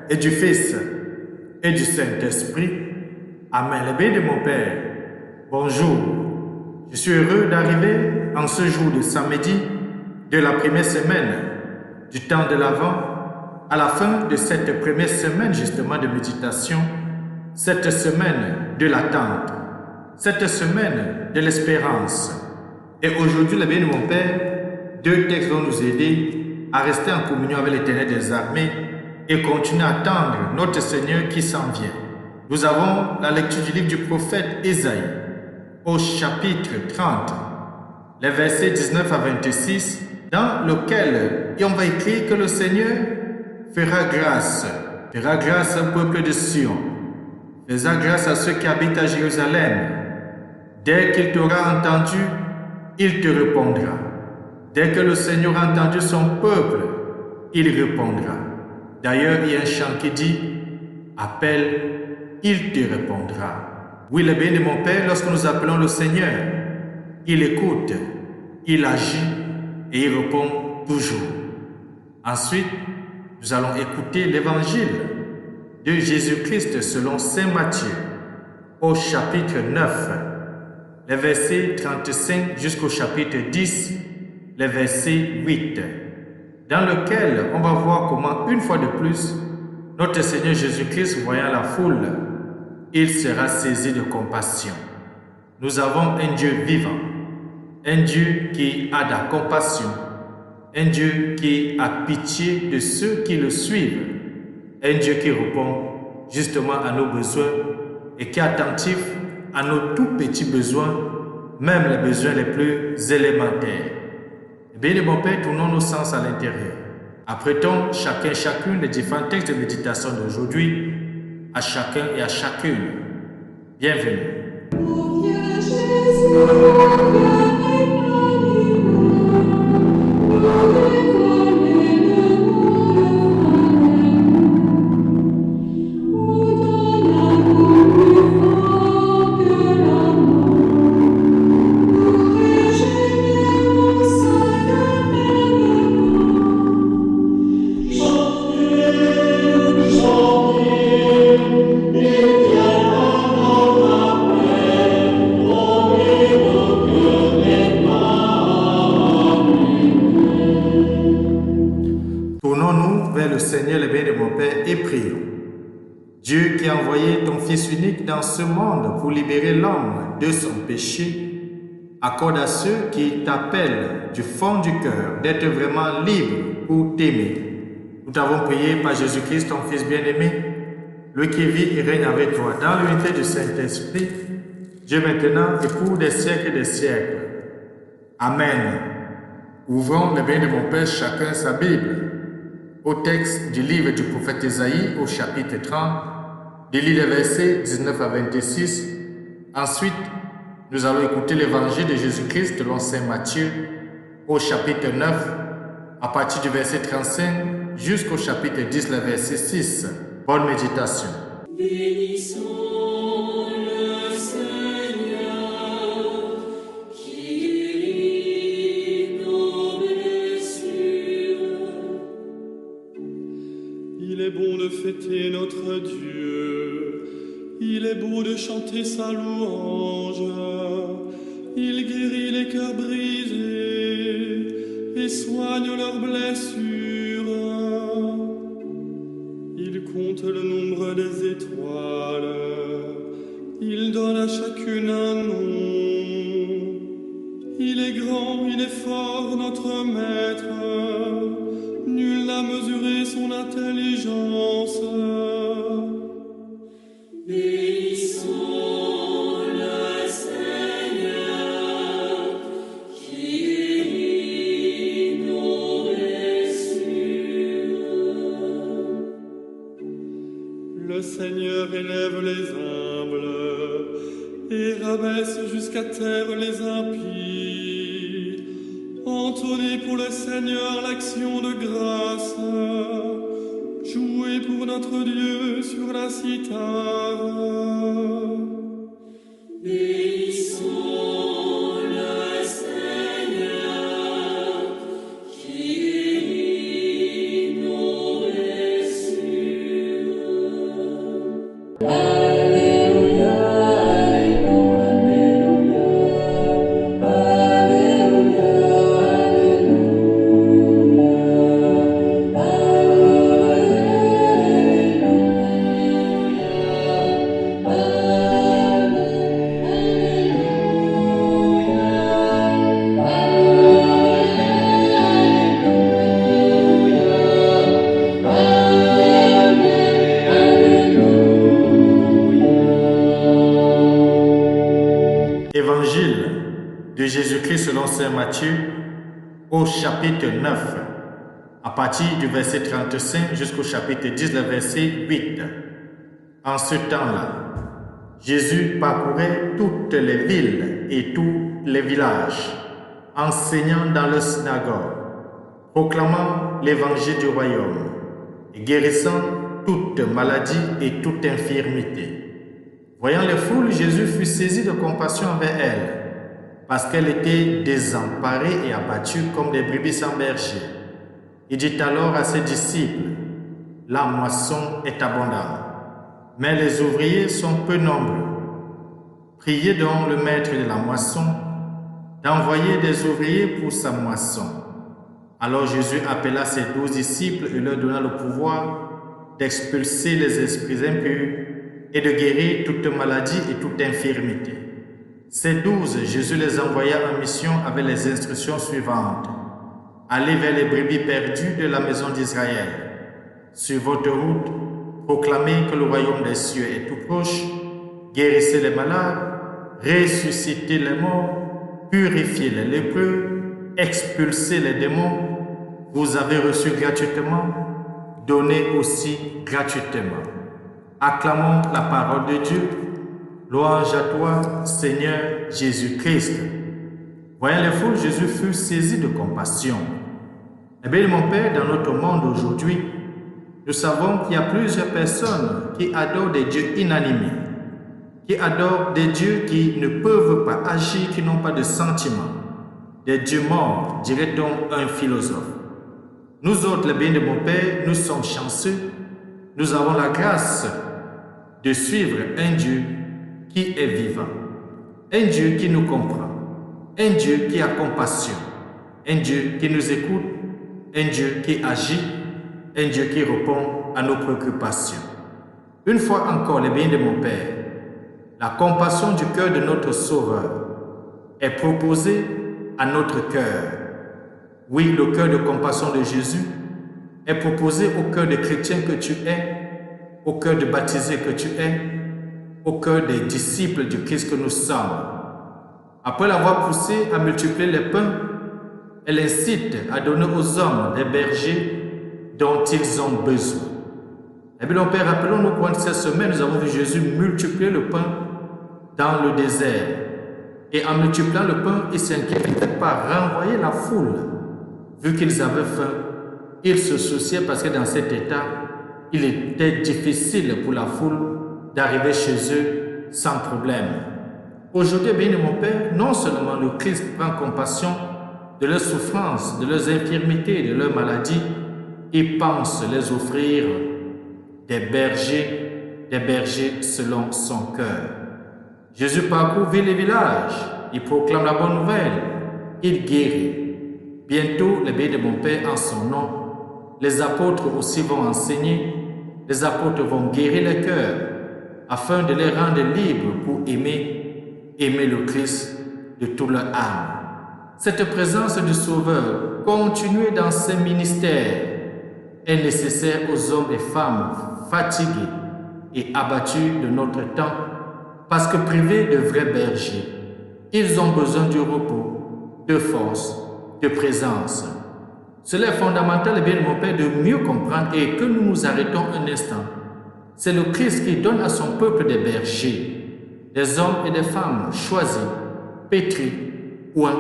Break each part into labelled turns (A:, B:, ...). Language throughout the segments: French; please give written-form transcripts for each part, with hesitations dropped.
A: et du Fils et du Saint-Esprit. Amen. Le bien de mon Père, bonjour. Je suis heureux d'arriver en ce jour de samedi de la première semaine du temps de l'Avent, à la fin de cette première semaine justement de méditation, cette semaine de l'attente, cette semaine de l'espérance. Et aujourd'hui, le bien de mon Père, deux textes vont nous aider à rester en communion avec l'Éternel des armées et continuer à attendre notre Seigneur qui s'en vient. Nous avons la lecture du livre du prophète Ésaïe au chapitre 30, les versets 19 à 26, dans lequel on va écrire que le Seigneur fera grâce au peuple de Sion, fera grâce à ceux qui habitent à Jérusalem. Dès qu'il t'aura entendu, il te répondra. Dès que le Seigneur a entendu son peuple, il répondra. D'ailleurs, il y a un chant qui dit « Appelle, il te répondra ». Oui, le bien de mon Père, lorsque nous appelons le Seigneur, il écoute, il agit et il répond toujours. Ensuite, nous allons écouter l'évangile de Jésus-Christ selon saint Matthieu au chapitre 9, les versets 35 jusqu'au chapitre 10, les versets 8, dans lequel on va voir comment, une fois de plus, notre Seigneur Jésus-Christ, voyant la foule, il sera saisi de compassion. Nous avons un Dieu vivant, un Dieu qui a de la compassion, un Dieu qui a pitié de ceux qui le suivent, un Dieu qui répond justement à nos besoins et qui est attentif à nos tout petits besoins, même les besoins les plus élémentaires. Bien de mon Père, tournons nos sens à l'intérieur. Apprêtons chacune les différents textes de méditation d'aujourd'hui à chacun et à chacune. Bienvenue. Tournons-nous vers le Seigneur, le bien de mon Père, et prions. Dieu qui a envoyé ton Fils unique dans ce monde pour libérer l'homme de son péché, accorde à ceux qui t'appellent du fond du cœur d'être vraiment libres pour t'aimer. Nous t'avons prié par Jésus-Christ, ton Fils bien-aimé, lui qui vit et règne avec toi dans l'unité du Saint-Esprit, Dieu maintenant et pour des siècles et des siècles. Amen. Ouvrons le bien de mon Père chacun sa Bible au texte du livre du prophète Ésaïe au chapitre 30, de lire les versets 19 à 26. Ensuite, nous allons écouter l'évangile de Jésus-Christ selon saint Matthieu au chapitre 9, à partir du verset 35 jusqu'au chapitre 10, le verset 6. Bonne méditation.
B: Bénissons le Seigneur qui guérit nos blessures.
C: Il est bon de fêter notre Dieu, il est beau de chanter sa louange. Il guérit les cœurs brisés et soigne leurs blessures. Il compte le nombre des étoiles, il donne à chacune un nom. Il est grand, il est fort, notre Maître, nul n'a mesuré son intelligence.
B: Bénissons le Seigneur qui guérit nos blessures.
C: Le Seigneur élève les humbles et rabaisse jusqu'à terre les impies. Entonnez pour le Seigneur l'action de grâce. Jouez pour notre Dieu sur la cithare.
B: Bénissons le Seigneur qui guérit nos blessures.
A: de Jésus-Christ selon saint Matthieu au chapitre 9, à partir du verset 35 jusqu'au chapitre 10, le verset 8. En ce temps-là, Jésus parcourait toutes les villes et tous les villages, enseignant dans leurs synagogues, proclamant l'évangile du royaume et guérissant toute maladie et toute infirmité. Voyant les foules, Jésus fut saisi de compassion envers elles, parce qu'elles étaient désemparées et abattues comme des brebis sans berger. Il dit alors à ses disciples, « La moisson est abondante, mais les ouvriers sont peu nombreux. Priez donc le maître de la moisson d'envoyer des ouvriers pour sa moisson. » Alors Jésus appela ses 12 disciples et leur donna le pouvoir d'expulser les esprits impurs et de guérir toute maladie et toute infirmité. Ces 12, Jésus les envoya en mission avec les instructions suivantes. Allez vers les brebis perdues de la maison d'Israël. Sur votre route, proclamez que le royaume des cieux est tout proche, guérissez les malades, ressuscitez les morts, purifiez les lépreux, expulsez les démons. Vous avez reçu gratuitement, donnez aussi gratuitement. Acclamons la parole de Dieu. Louange à toi, Seigneur Jésus-Christ. Voyant les foules, Jésus fut saisi de compassion. Eh bien, mon Père, dans notre monde aujourd'hui, nous savons qu'il y a plusieurs personnes qui adorent des dieux inanimés, qui adorent des dieux qui ne peuvent pas agir, qui n'ont pas de sentiments, des dieux morts, dirait-on un philosophe. Nous autres, les bénis de mon Père, nous sommes chanceux, nous avons la grâce de suivre un Dieu qui est vivant, un Dieu qui nous comprend, un Dieu qui a compassion, un Dieu qui nous écoute, un Dieu qui agit, un Dieu qui répond à nos préoccupations. Une fois encore, les bénis de mon Père, la compassion du cœur de notre Sauveur est proposée à notre cœur. Oui, le cœur de compassion de Jésus est proposé au cœur de chrétien que tu es, au cœur de baptisé que tu es, au cœur des disciples du Christ que nous sommes. Après l'avoir poussé à multiplier les pains, elle incite à donner aux hommes des bergers dont ils ont besoin. Eh bien, mon Père, rappelons-nous qu'en cette semaine, nous avons vu Jésus multiplier le pain dans le désert. Et en multipliant le pain, il ne s'inquiétait pas renvoyer la foule. Vu qu'ils avaient faim, il se souciait parce que dans cet état, il était difficile pour la foule d'arriver chez eux sans problème. Aujourd'hui, bien mon Père, non seulement le Christ prend compassion de leurs souffrances, de leurs infirmités, de leurs maladies, il pense les offrir des bergers selon son cœur. Jésus parcourt ville et village, il proclame la bonne nouvelle, il guérit. Bientôt, les bénis de mon Père en son nom, les apôtres aussi vont enseigner, les apôtres vont guérir les cœurs, afin de les rendre libres pour aimer le Christ de toute leur âme. Cette présence du Sauveur, continuée dans ses ministères, est nécessaire aux hommes et femmes fatigués et abattus de notre temps, parce que privés de vrais bergers, ils ont besoin du repos, de force, de présence. Cela est fondamental, et bien mon Père, de mieux comprendre et que nous nous arrêtons un instant. C'est le Christ qui donne à son peuple des bergers, des hommes et des femmes choisis, pétris, oints,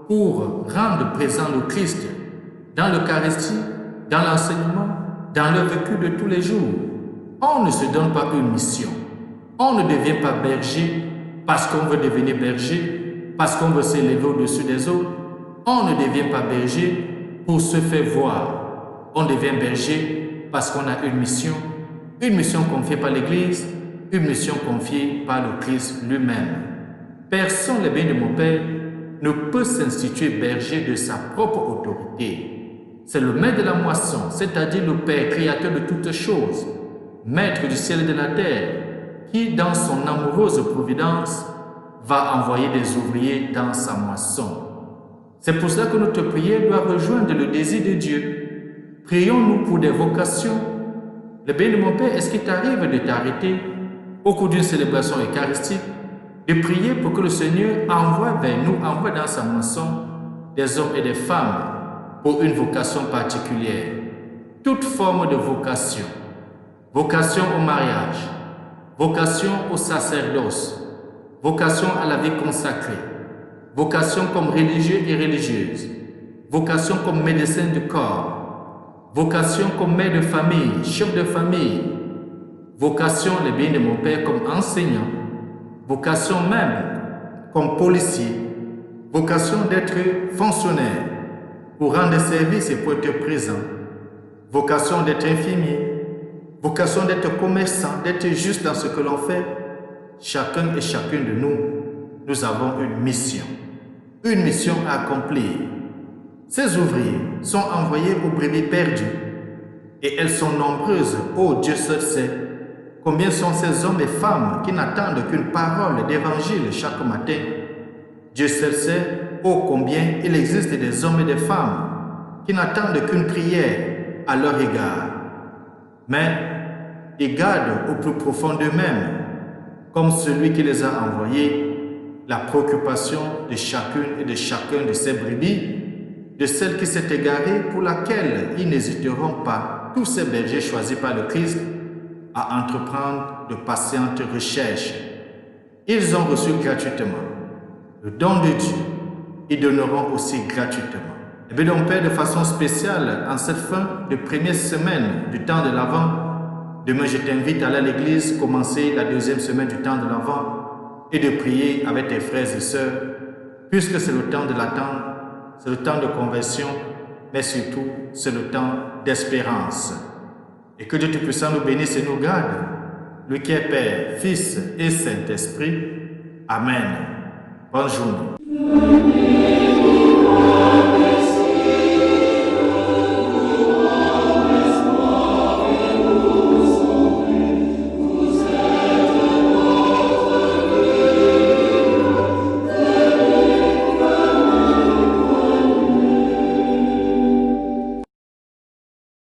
A: pour rendre présent le Christ dans l'Eucharistie, dans l'enseignement, dans le vécu de tous les jours. On ne se donne pas une mission. On ne devient pas berger parce qu'on veut devenir berger, parce qu'on veut s'élever au-dessus des autres. On ne devient pas berger pour se faire voir. On devient berger parce qu'on a une mission confiée par l'Église, une mission confiée par le Christ lui-même. Personne, les bénis de mon Père, ne peut s'instituer berger de sa propre autorité. C'est le maître de la moisson, c'est-à-dire le Père créateur de toutes choses, maître du ciel et de la terre, qui, dans son amoureuse providence, va envoyer des ouvriers dans sa moisson. C'est pour cela que notre prière doit rejoindre le désir de Dieu. Prions-nous pour des vocations. Le béni de mon Père, est-ce qu'il t'arrive de t'arrêter au cours d'une célébration eucharistique de prier pour que le Seigneur envoie vers nous, envoie dans sa moisson des hommes et des femmes pour une vocation particulière. Toute forme de vocation, vocation au mariage, vocation au sacerdoce, vocation à la vie consacrée, vocation comme religieux et religieuse, vocation comme médecin du corps, vocation comme mère de famille, chef de famille, vocation, les biens de mon Père, comme enseignant, vocation même comme policier, vocation d'être fonctionnaire pour rendre service et pour être présent, vocation d'être infirmier, vocation d'être commerçant, d'être juste dans ce que l'on fait. Chacun et chacune de nous, nous avons une mission à accomplir. Ces ouvriers sont envoyés aux brebis perdues et elles sont nombreuses. Oh, Dieu seul sait combien sont ces hommes et femmes qui n'attendent qu'une parole d'évangile chaque matin. Dieu seul sait, oh, combien il existe des hommes et des femmes qui n'attendent qu'une prière à leur égard. Mais ils gardent au plus profond d'eux-mêmes, comme celui qui les a envoyés, la préoccupation de chacune et de chacun de ces brebis, de celle qui s'est égarée, pour laquelle ils n'hésiteront pas, tous ces bergers choisis par le Christ, à entreprendre de patientes recherches. Ils ont reçu gratuitement le don de Dieu. Ils donneront aussi gratuitement. Et bien donc, Père, de façon spéciale, en cette fin de première semaine du temps de l'Avent, demain je t'invite à aller à l'église, commencer la deuxième semaine du temps de l'Avent et de prier avec tes frères et sœurs, puisque c'est le temps de l'attente, c'est le temps de conversion, mais surtout, c'est le temps d'espérance. Et que Dieu Tout-Puissant nous bénisse et nous garde, lui qui est Père, Fils et Saint-Esprit. Amen. Bonne journée.